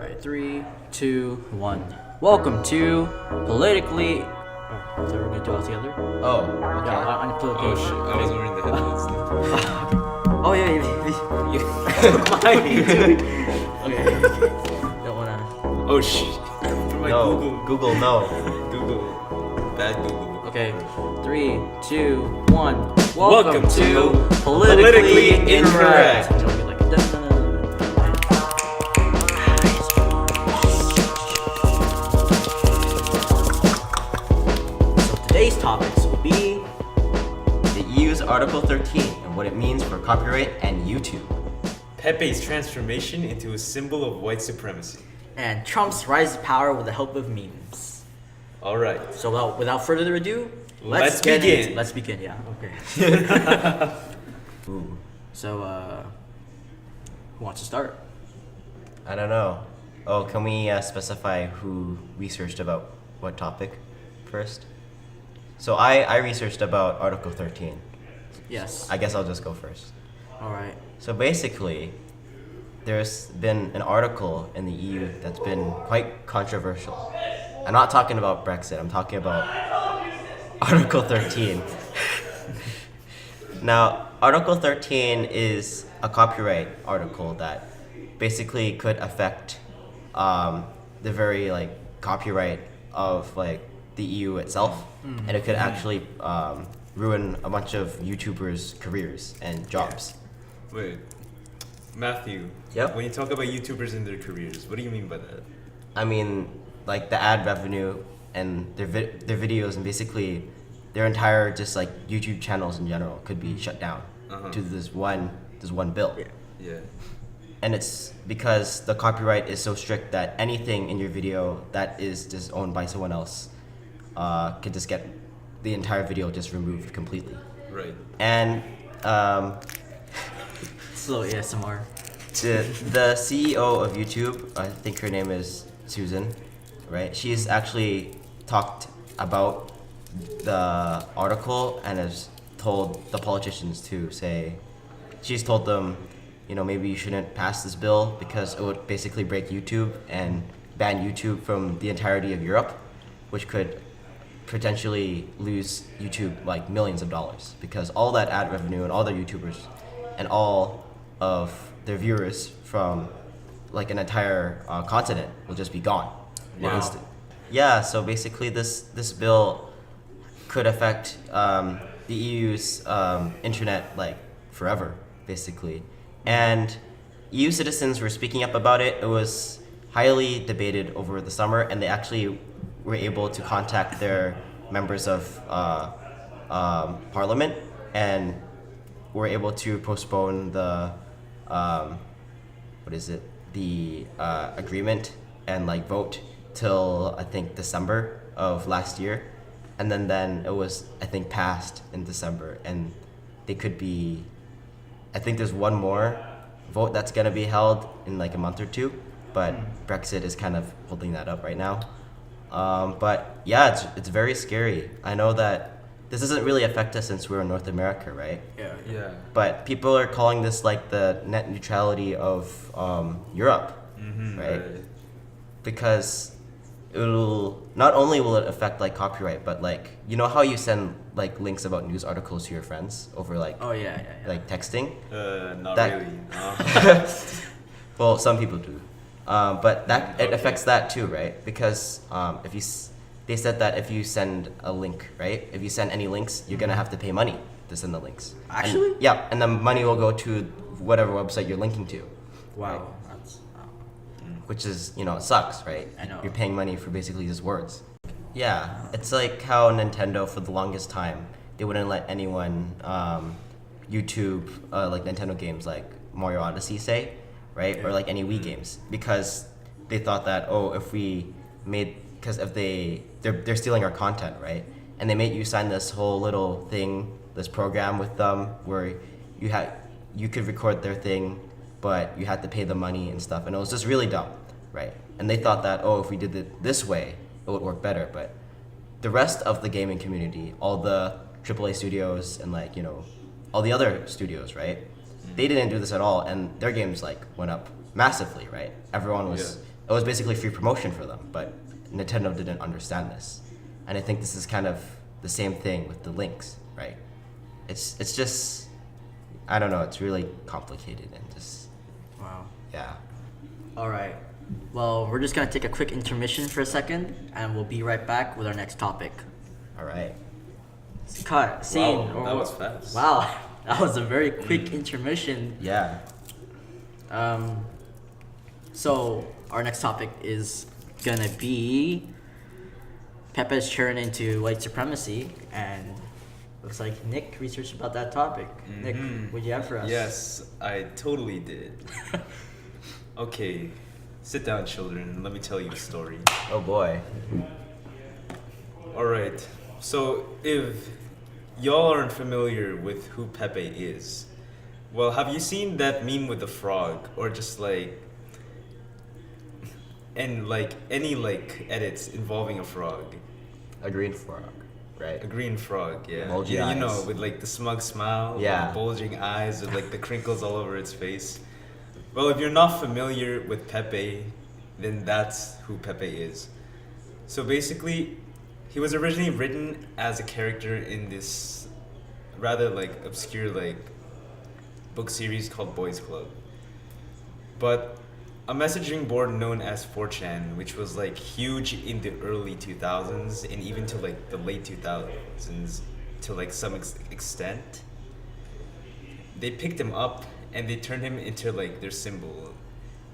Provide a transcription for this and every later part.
Alright, 3, 2, 1. Welcome to Politically. Oh, so we're gonna do it all together? Oh, okay. Yeah, on political. Oh shit, I was wearing the headphones. Oh, yeah. Why are you doing? Okay. Don't wanna. Oh shit. For my No, Google. no. Google. Bad Google. Okay, 3, 2, 1. Welcome to Politically Politically Incorrect. It'll be like, dun, dun, dun, dun. So today's topics will be The EU's Article 13 and what it means for copyright and YouTube. Pepe's transformation into a symbol of white supremacy. and Trump's rise to power with the help of memes. Alright. So without further ado, Let's get begin. into- Let's begin. Yeah. Okay. Ooh, So who wants to start? I don't know. Oh, can we specify who researched about what topic first? So I researched about Article 13. Yes. I guess I'll just go first. All right. So basically, there's been an article in the EU that's been quite controversial. I'm not talking about Brexit, I'm talking about Article 13. Now, Article 13 is a copyright article that basically could affect the very copyright of the EU itself, and it could actually ruin a bunch of YouTubers' careers and jobs. Wait. Matthew. Yep. When you talk about YouTubers and their careers, what do you mean by that? I mean, the ad revenue and their videos and basically their entire just YouTube channels in general could be shut down to this one bill. Yeah. Yeah. And it's because the copyright is so strict that anything in your video that is just owned by someone else could just get the entire video just removed completely. Right. And Slow ASMR. the CEO of YouTube, I think her name is Susan, right? She's actually talked about the article and has told the politicians to say, she's told them, maybe you shouldn't pass this bill because it would basically break YouTube and ban YouTube from the entirety of Europe, which could potentially lose YouTube millions of dollars because all that ad revenue and all their YouTubers and all of their viewers from an entire continent will just be gone in an Wow. instant. Yeah, so basically this bill could affect the EU's internet forever, basically. And EU citizens were speaking up about it. It was highly debated over the summer, and they actually were able to contact their members of parliament and were able to postpone the agreement and vote till I think December of last year, and then it was I think passed in December, and they could be. I think there's one more vote that's gonna be held in a month or two, but Brexit is kind of holding that up right now. But yeah, it's very scary. I know that this doesn't really affect us since we're in North America, right? Yeah. Yeah. But people are calling this the net neutrality of Europe, right? Because it'll not only will it affect copyright, but how you send links about news articles to your friends over Oh yeah. texting. Not That- really. No. Well, some people do, but it affects that too, right? Because they said that if you send a link, right? If you send any links, you're gonna have to pay money to send the links. Actually? Yeah, and the money will go to whatever website you're linking to, Wow. That's. which is it sucks, right? I know. You're paying money for basically just words. Yeah, it's like how Nintendo for the longest time they wouldn't let anyone YouTube Nintendo games like Mario Odyssey say, right? Or any Wii games because they thought that if they're stealing our content, right? And they made you sign this whole little thing, this program with them where you could record their thing, but you had to pay the money and stuff, and it was just really dumb, right? And they thought that if we did it this way, it would work better. But the rest of the gaming community, all the AAA studios and all the other studios, right? They didn't do this at all, and their games went up massively, right? Everyone was it was basically free promotion for them, but Nintendo didn't understand this. And I think this is kind of the same thing with the links, right? It's just, I don't know, it's really complicated and just, Wow. yeah. All right. Well, we're just gonna take a quick intermission for a second, and we'll be right back with our next topic. All right. Cut. Scene. Wow, that was fast. Wow, that was a very quick intermission. Yeah. So our next topic is gonna be Pepe's turn into white supremacy, and looks like Nick researched about that topic. Nick, what do you have for us? Yes, I totally did. Okay, sit down, children, and let me tell you a story. Oh boy. Alright, so if y'all aren't familiar with who Pepe is, well, have you seen that meme with the frog? Or just like, and like any like edits involving a frog? A green frog, right? A green frog, yeah. Bulgy You know, eyes. with like the smug smile, Yeah. the bulging eyes, with like the crinkles all over its face. Well, if you're not familiar with Pepe, then that's who Pepe is. So basically, he was originally written as a character in this rather like obscure like book series called Boys Club. But a messaging board known as 4chan, which was like huge in the early 2000s and even to like the late 2000s to like some extent, they picked him up and they turned him into like their symbol.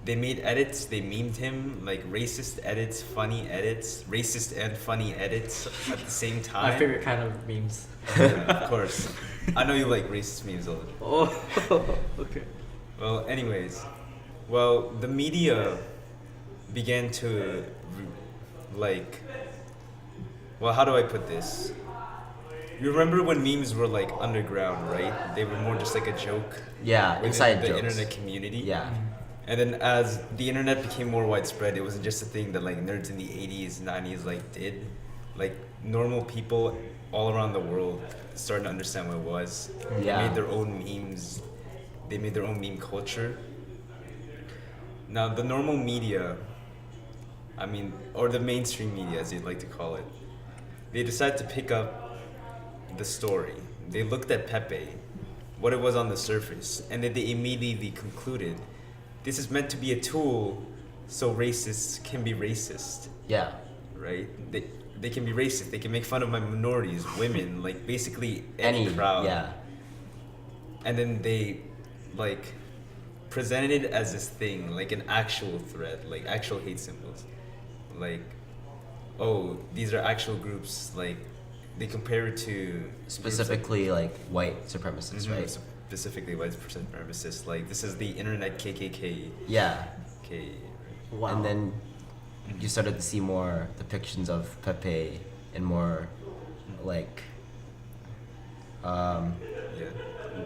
They made edits, they memed him, like racist edits, funny edits, racist and funny edits at the same time. My favorite kind of memes. Yeah, of course. I know you like racist memes, Olin. Oh, okay. Well, anyways, well, the media began to, like, well, how do I put this? You remember when memes were like underground, right? They were more just like a joke. Yeah, within inside the jokes. internet community. Yeah. And then as the internet became more widespread, it wasn't just a thing that like nerds in the 80s, 90s like did. Like normal people all around the world started to understand what it was. Yeah. They made their own memes. They made their own meme culture. Now the normal media, I mean, or the mainstream media as you'd like to call it, they decided to pick up the story. They looked at Pepe, what it was on the surface, and then they immediately concluded this is meant to be a tool so racists can be racist, Yeah. right? They can be racist. They can make fun of minorities, women, like basically any crowd. Yeah. And then they like presented it as this thing, like an actual threat, like actual hate symbols. Like, oh, these are actual groups. Like they compare it to Specifically like white supremacists, right? Specifically white supremacists. Like this is the internet KKK. Yeah. Okay. Wow. And then you started to see more depictions of Pepe and more like Yeah.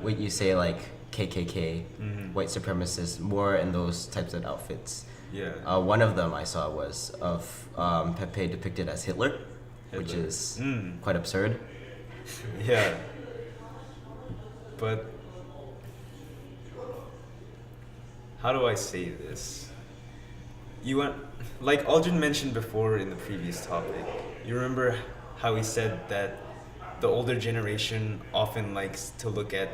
what you say like KKK, Mhm. white supremacists, more in those types of outfits. Yeah. One of them I saw was of Pepe depicted as Hitler, which Hitler. is Mm. quite absurd. Yeah. But how do I say this? You want, like Aldrin mentioned before in the previous topic, you remember how he said that the older generation often likes to look at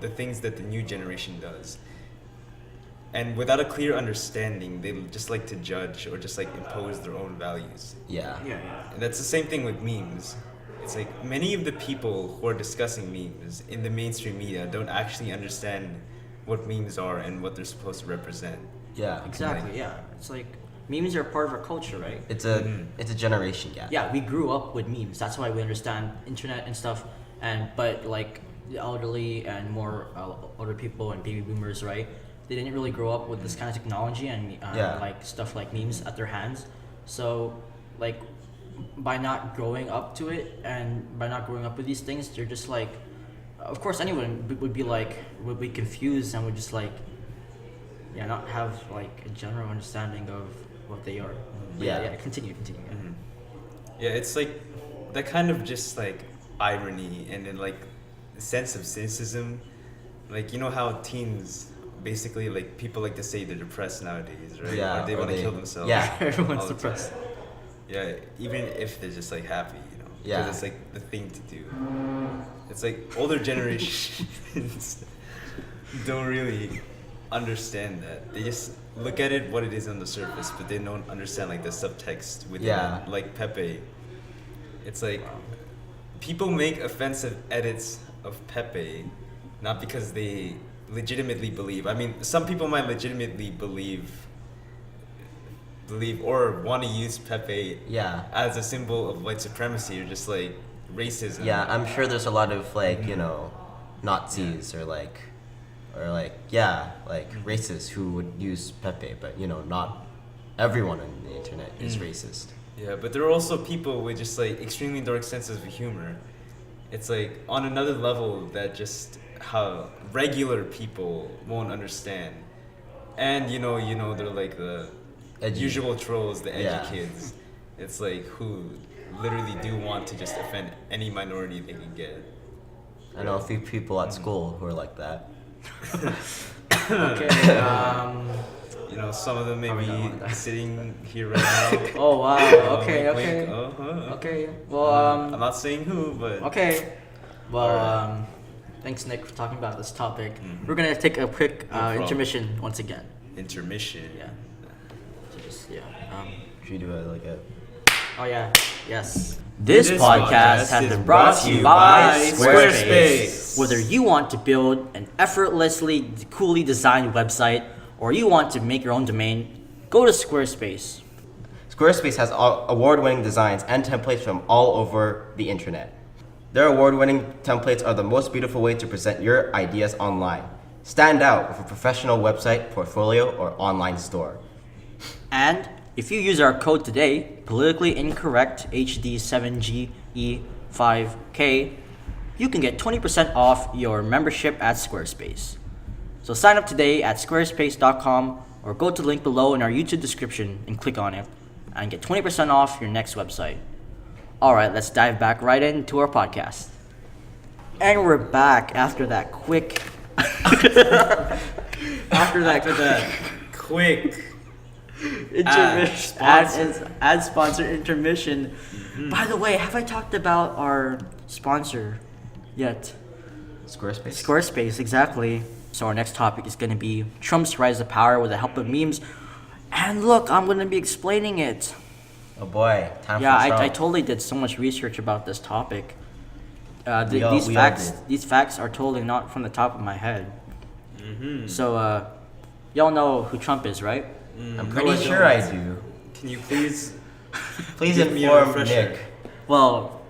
the things that the new generation does. And without a clear understanding, they just like to judge or just like impose their own values. Yeah. Yeah. And that's the same thing with memes. It's like many of the people who are discussing memes in the mainstream media don't actually understand what memes are and what they're supposed to represent. Yeah. Exactly. Yeah. It's like memes are part of our culture, right? It's a generation gap. Yeah, we grew up with memes. That's why we understand internet and stuff. And but like the elderly and more older people and baby boomers, right? They didn't really grow up with this kind of technology and Yeah. like stuff like memes at their hands. So like by not growing up to it and by not growing up with these things, they're just like, of course anyone would be confused and would just like, yeah, not have like a general understanding of what they are. But Yeah. Continue. Mhm. Yeah, it's like that kind of just like irony and then like sense of cynicism. Like you know how teens basically like people like to say they're depressed nowadays, right? Yeah, Or they or want to they- kill themselves. yeah. Everyone's all the time. depressed. Yeah, even if they're just like happy, you know. Yeah. Because it's like the thing to do. It's like older generations don't really understand that. They just look at it what it is on the surface, but they don't understand like the subtext within Yeah. it. Like Pepe. It's like people make offensive edits of Pepe not because they legitimately believe. I mean, some people might legitimately believe or want to use Pepe Yeah. as a symbol of white supremacy or just like racism. Yeah, I'm sure there's a lot of like, you know, Nazis or like racists who would use Pepe, but you know, not everyone on the internet is racist. Yeah, but there are also people with just like extremely dark senses of humor. It's like on another level that just how regular people won't understand. And you know, they're like the Edgy. usual trolls, the edgy Yeah. kids. It's like who literally do want to just offend any minority they can get. I know a few people at school who are like that. Okay. You know, some of them may Probably not be like that. sitting here right now. Oh wow. Okay. Wink, Okay. wink, uh-huh. Okay. Well. I'm not saying who, but Okay. Well, Alright. thanks, Nick, for talking about this topic. Mhm. We're gonna take a quick problem. intermission once again. intermission. Yeah. So just Should we do a Oh yeah. Yes. This podcast has is been brought to you by Squarespace. Whether you want to build an effortlessly, coolly designed website, or you want to make your own domain, go to Squarespace. Squarespace has award-winning designs and templates from all over the internet. Their award-winning templates are the most beautiful way to present your ideas online. Stand out with a professional website, portfolio, or online store. And if you use our code today, politically incorrect HD7GE5K, you can get 20% off your membership at Squarespace. So sign up today at squarespace.com or go to the link below in our YouTube description and click on it and get 20% off your next website. All right, let's dive back right into our podcast. And we're back after that quick Quick. intermission, sponsor. ad sponsor intermission. By the way, have I talked about our sponsor yet? Squarespace? Squarespace, exactly. So our next topic is going to be Trump's rise to power with the help of memes. And look, I'm going to be explaining it. Oh boy, time Yeah, for Trump. I totally did so much research about this topic. We all These did. facts are totally not from the top of my head. Mm-hmm. So, y'all know who Trump is, right? I'm pretty sure I do. Can you please Please give me a inform refresher? Nick. Well,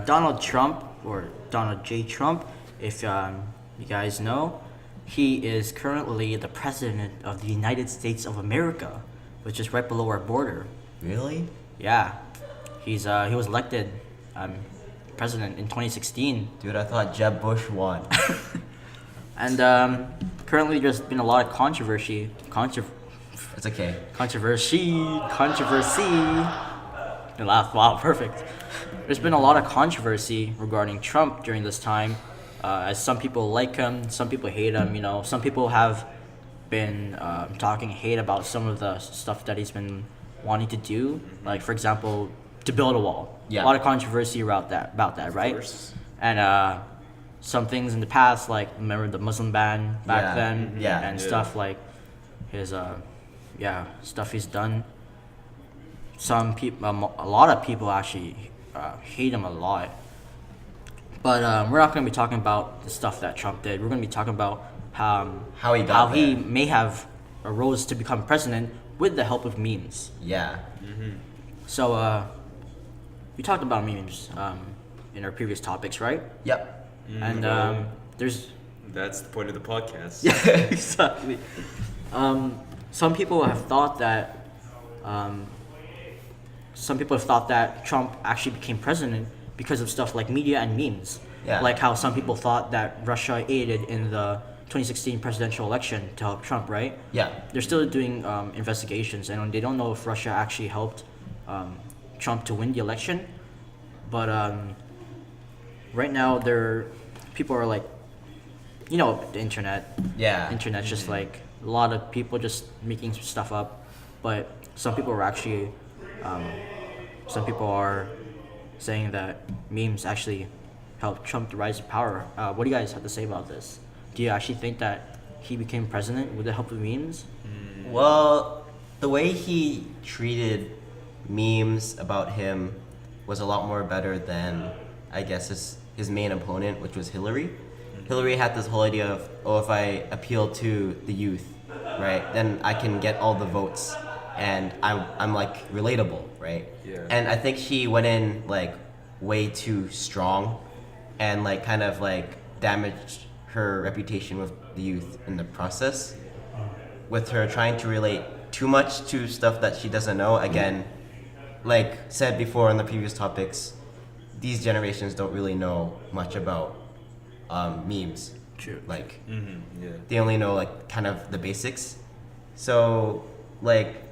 Donald Trump, or Donald J. Trump, if you guys know, he is currently the president of the United States of America, which is right below our border. Really? Yeah, he was elected president in 2016, Dude, I thought Jeb Bush won. and currently there's been a lot of controversy. It's okay. Controversy. You laugh. Wow, perfect. There's been a lot of controversy regarding Trump during this time, as some people like him, some people hate him. You know, some people have been talking hate about some of the stuff that he's been wanting to do, like for example, to build a wall. Yeah. A lot of controversy about that, right? course. And some things in the past, like remember the Muslim ban back Yeah. then, Yeah. and Yeah. stuff like his stuff he's done. Some people, a lot of people actually hate him a lot. But we're not going to be talking about the stuff that Trump did. We're going to be talking about How he got how he there. may have arose to become president with the help of memes. Yeah. So we talked about memes in our previous topics, right? Yep. And well, there's That's the point of the podcast. yeah, exactly. Some people have thought that Trump actually became president because of stuff like media and memes. Yeah. Like how some people thought that Russia aided in the 2016 presidential election to help Trump, right? Yeah. They're still doing investigations, and they don't know if Russia actually helped Trump to win the election. But right now, people are like you know, the internet. Yeah. Internet's just like a lot of people just making stuff up, but some people are actually, some people are saying that memes actually helped Trump to rise to power. What do you guys have to say about this? Do you actually think that he became president with the help of memes? Well, the way he treated memes about him was a lot more better than, I guess, his main opponent, which was Hillary. Hillary had this whole idea of, oh, if I appeal to the youth, right, then I can get all the votes, and I'm like relatable, right? Yeah. And I think she went in like way too strong, and like kind of like damaged her reputation with the youth in the process, with her trying to relate too much to stuff that she doesn't know. Again, like said before on the previous topics, these generations don't really know much about memes. True. Like Yeah. they only know like kind of the basics. So like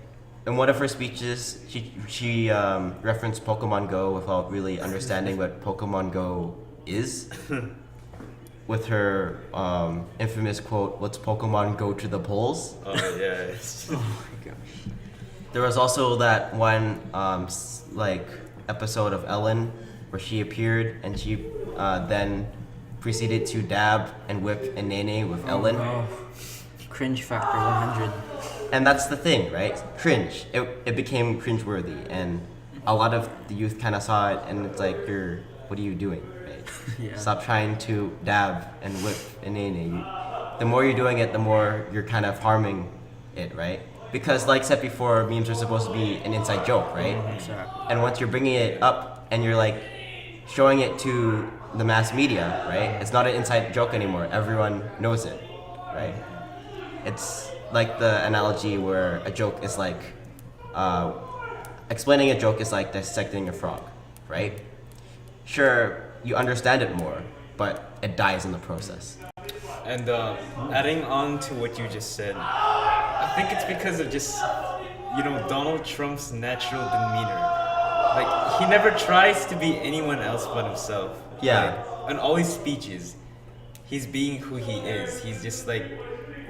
in one of her speeches, she referenced Pokemon Go without really understanding what Pokemon Go is. With her infamous quote, "Let's Pokemon go to the polls." Oh yeah. Oh my gosh. There was also that one like episode of Ellen where she appeared and she then proceeded to dab and whip and nene with Ellen. Oh, cringe factor 100. And that's the thing, right? Cringe. It became cringeworthy, and a lot of the youth kind of saw it, and it's like, what are you doing? Right? Yeah. Stop trying to dab and whip and nene. The more you're doing it, the more you're kind of harming it, right? Because like said before, memes are supposed to be an inside joke, right? Exactly. And once you're bringing it up and you're like showing it to the mass media, right? It's not an inside joke anymore. Everyone knows it, right? It's like the analogy where a joke is like, explaining a joke is like dissecting a frog, right? Sure, you understand it more, but it dies in the process. And adding on to what you just said, I think it's because of just, Donald Trump's natural demeanor. Like, he never tries to be anyone else but himself. Yeah. Like, in all his speeches, he's being who he is. He's just like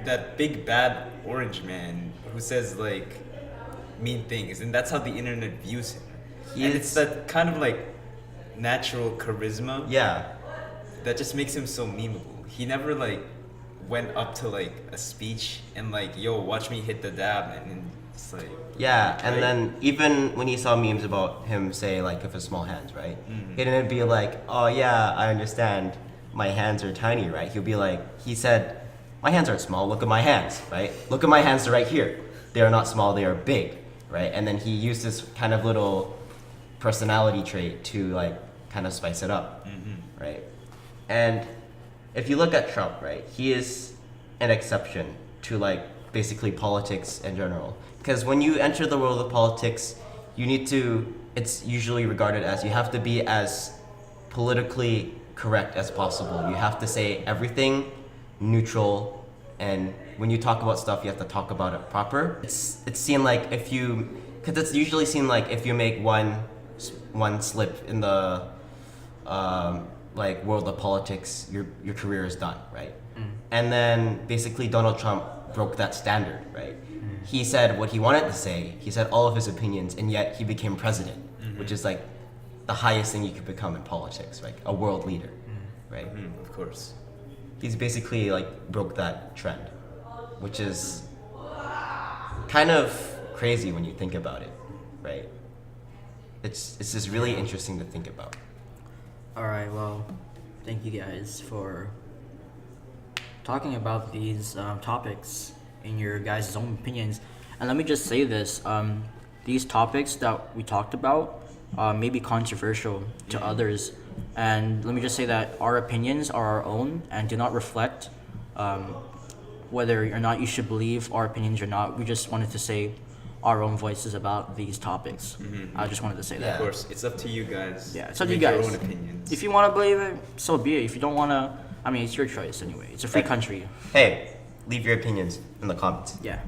that big bad orange man who says like mean things, and that's how the internet views him. And it's that kind of like natural charisma Yeah. that just makes him so memeable. He never like went up to like a speech and like, yo, watch me hit the dab, and then it's like, Yeah, and Right. then even when he saw memes about him say like with his small hands, right? He didn't be like, oh yeah, I understand my hands are tiny, right? He'll be like, he said, my hands aren't small, look at my hands, right? Look at my hands right here. They are not small, they are big, right? And then he used this kind of little personality trait to like kind of spice it up, right? And if you look at Trump, right, he is an exception to like basically politics in general. Because when you enter the world of politics, it's usually regarded as you have to be as politically correct as possible. You have to say everything neutral, and when you talk about stuff, you have to talk about it proper. It's seen like because it's usually seen like if you make one slip in the like world of politics, your career is done, right? And then basically Donald Trump broke that standard, right? He said what he wanted to say. He said all of his opinions, and yet he became president, which is like the highest thing you could become in politics, like a world leader, right? of course. He's basically like broke that trend, which is kind of crazy when you think about it, right? It's just really interesting to think about. All right, well, thank you guys for talking about these topics in your guys' own opinions. And let me just say this, these topics that we talked about may be controversial to others. And let me just say that our opinions are our own and do not reflect whether or not you should believe our opinions or not. We just wanted to say our own voices about these topics. I just wanted to say Yeah. that. Of course, it's up to you guys. Yeah, it's to up to you make guys. Your own opinions. If you want to believe it, so be it. If you don't want to, I mean, it's your choice anyway. It's a free Right. country. Hey, leave your opinions in the comments. Yeah.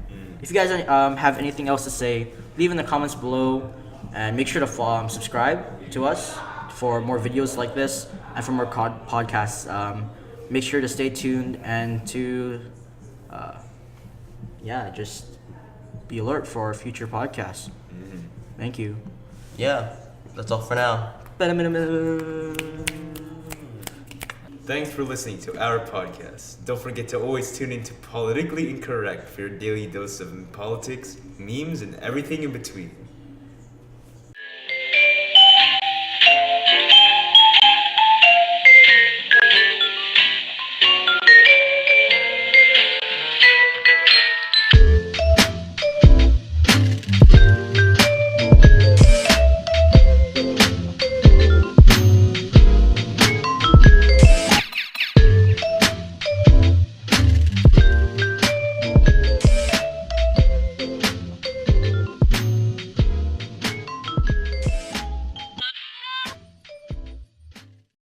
If you guys have anything else to say, leave in the comments below, and make sure to subscribe to us for more videos like this and for more podcasts. make sure to stay tuned and to, just be alert for our future podcasts. Thank you. Yeah, that's all for now. Thanks for listening to our podcast. Don't forget to always tune in to Politically Incorrect for your daily dose of politics, memes, and everything in between.